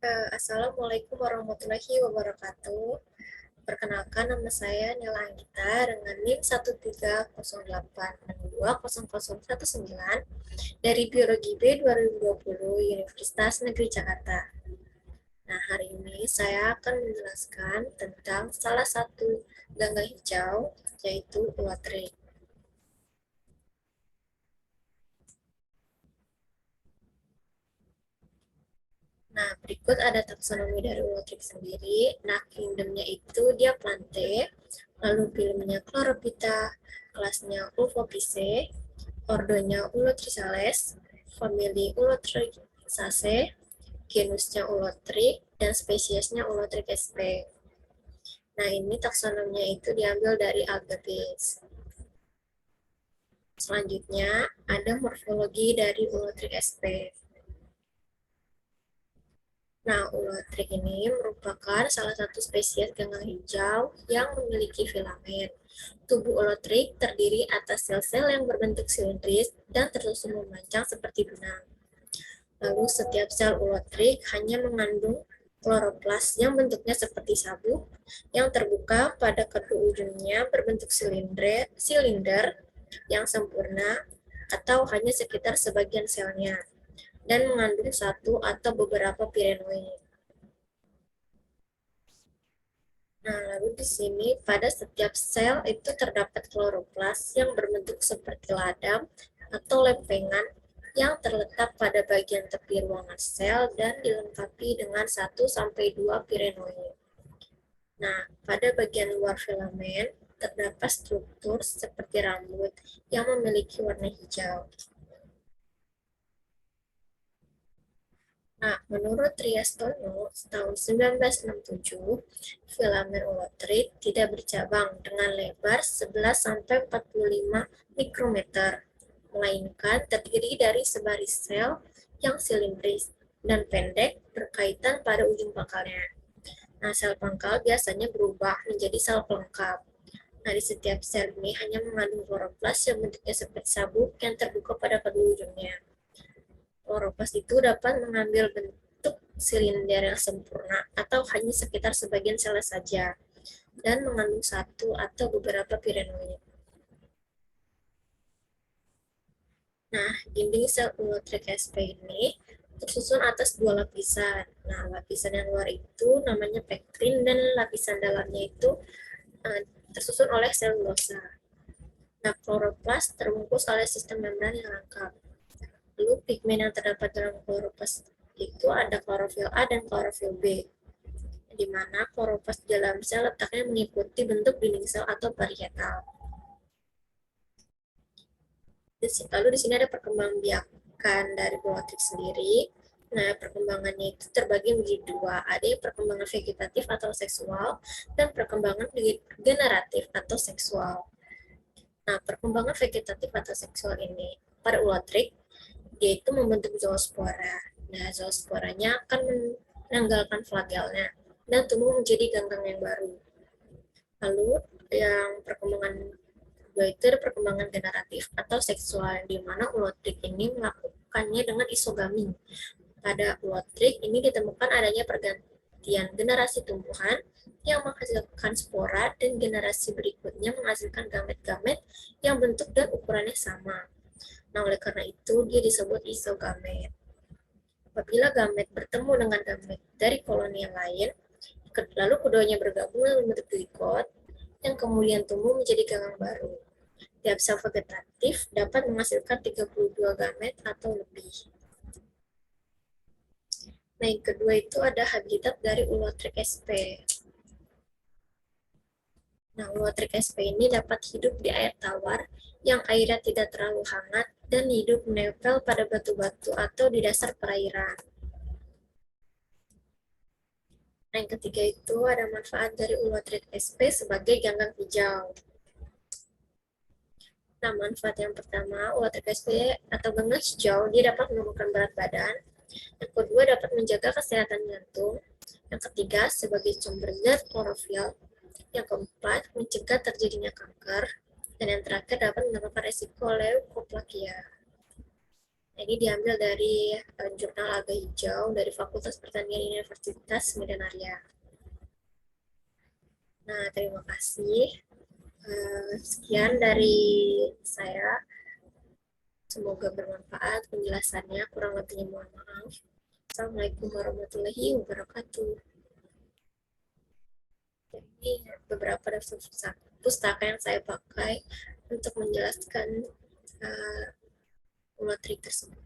Assalamualaikum warahmatullahi wabarakatuh. Perkenalkan, nama saya Nela Anggita dengan NIM 13086200019 dari Biologi B 2020 Universitas Negeri Jakarta. Nah, hari ini saya akan menjelaskan tentang salah satu ganggang hijau, yaitu ulatrik. Nah, berikut ada taksonomi dari ulatrik sendiri. Nah, kingdomnya itu dia plante, lalu filmnya Chlorophyta, kelasnya Ulfopice, ordonya Ulutricales, famili Ulutricaceae, genusnya Ulotrik, dan spesiesnya Ulotrik sp. Nah, ini taksonominya itu diambil dari Algabis. Selanjutnya, ada morfologi dari Ulotrik sp. Nah, ulatrik ini merupakan salah satu spesies ganggang hijau yang memiliki filamen. Tubuh ulatrik terdiri atas sel-sel yang berbentuk silindris dan tersusun memanjang seperti benang. Lalu setiap sel ulatrik hanya mengandung kloroplas yang bentuknya seperti sabuk yang terbuka pada kedua ujungnya berbentuk silinder yang sempurna atau hanya sekitar sebagian selnya dan mengandung satu atau beberapa pirenoid. Nah, lalu di sini pada setiap sel itu terdapat kloroplas yang berbentuk seperti ladam atau lempengan yang terletak pada bagian tepi ruangan sel dan dilengkapi dengan 1-2 pirenoid. Nah, pada bagian luar filamen terdapat struktur seperti rambut yang memiliki warna hijau. Nah, menurut Triastono, tahun 1967, filamen ulatrik tidak bercabang dengan lebar 11-45 mikrometer, melainkan terdiri dari sebaris sel yang silindris dan pendek berkaitan pada ujung pangkalnya. Nah, sel pangkal biasanya berubah menjadi sel pelengkap. Nah, di setiap sel ini hanya mengandung kloroplas yang bentuknya seperti sabuk yang terbuka pada kedua ujungnya. Kloroplas itu dapat mengambil bentuk silinder yang sempurna atau hanya sekitar sebagian sel saja dan mengandung satu atau beberapa pirenoid. Nah, dinding sel ulatrik sp ini tersusun atas dua lapisan. Nah, lapisan yang luar itu namanya pektrin dan lapisan dalamnya itu tersusun oleh selulosa. Nah, kloroplas terbungkus oleh sistem membran yang lengkap. Lalu pigmen yang terdapat dalam kloroplas itu ada klorofil A dan klorofil B, di mana kloroplas di dalam sel letaknya mengikuti bentuk dinding sel atau parietal. Lalu di sini ada perkembangbiakan dari ulatrik sendiri. Nah, perkembangannya itu terbagi menjadi dua. Ada yang perkembangan vegetatif atau seksual dan perkembangan generatif atau seksual. Nah, perkembangan vegetatif atau seksual ini pada ulatrik yaitu membentuk zoospora. Nah, zoosporanya akan menanggalkan flagelnya dan tumbuh menjadi ganggang yang baru. Lalu yang perkembangan kedua itu ada perkembangan generatif atau seksual, di mana ulatrik ini melakukannya dengan isogami. Pada ulatrik ini ditemukan adanya pergantian generasi tumbuhan yang menghasilkan spora dan generasi berikutnya menghasilkan gamet-gamet yang bentuk dan ukurannya sama. Nah, oleh karena itu dia disebut isogamet. Apabila gamet bertemu dengan gamet dari koloni yang lain, lalu keduanya bergabung dan membentuk zigot yang kemudian tumbuh menjadi ganggang baru. Tiap sel vegetatif dapat menghasilkan 32 gamet atau lebih. Nah, yang kedua itu ada habitat dari ulatrik sp. Nah, ulatrik sp ini dapat hidup di air tawar yang airnya tidak terlalu hangat dan hidup menempel pada batu-batu atau di dasar perairan. Nah, yang ketiga itu ada manfaat dari ulatrik sp sebagai ganggang hijau. Nah, manfaat yang pertama, ulatrik sp atau ganggang hijau, dia dapat menurunkan berat badan. Yang kedua, dapat menjaga kesehatan jantung. Yang ketiga, sebagai sumber zat klorofil. Yang keempat, mencegah terjadinya kanker. Dan yang terakhir, dapat menurunkan resiko leukoplakia. Ini diambil dari jurnal Alga Hijau dari Fakultas Pertanian Universitas Medan Raya. Nah, terima kasih. Sekian dari saya. Semoga bermanfaat penjelasannya. Kurang lebihnya mohon maaf. Assalamualaikum warahmatullahi wabarakatuh. Ini beberapa daftar pustaka yang saya pakai untuk menjelaskan materi tersebut.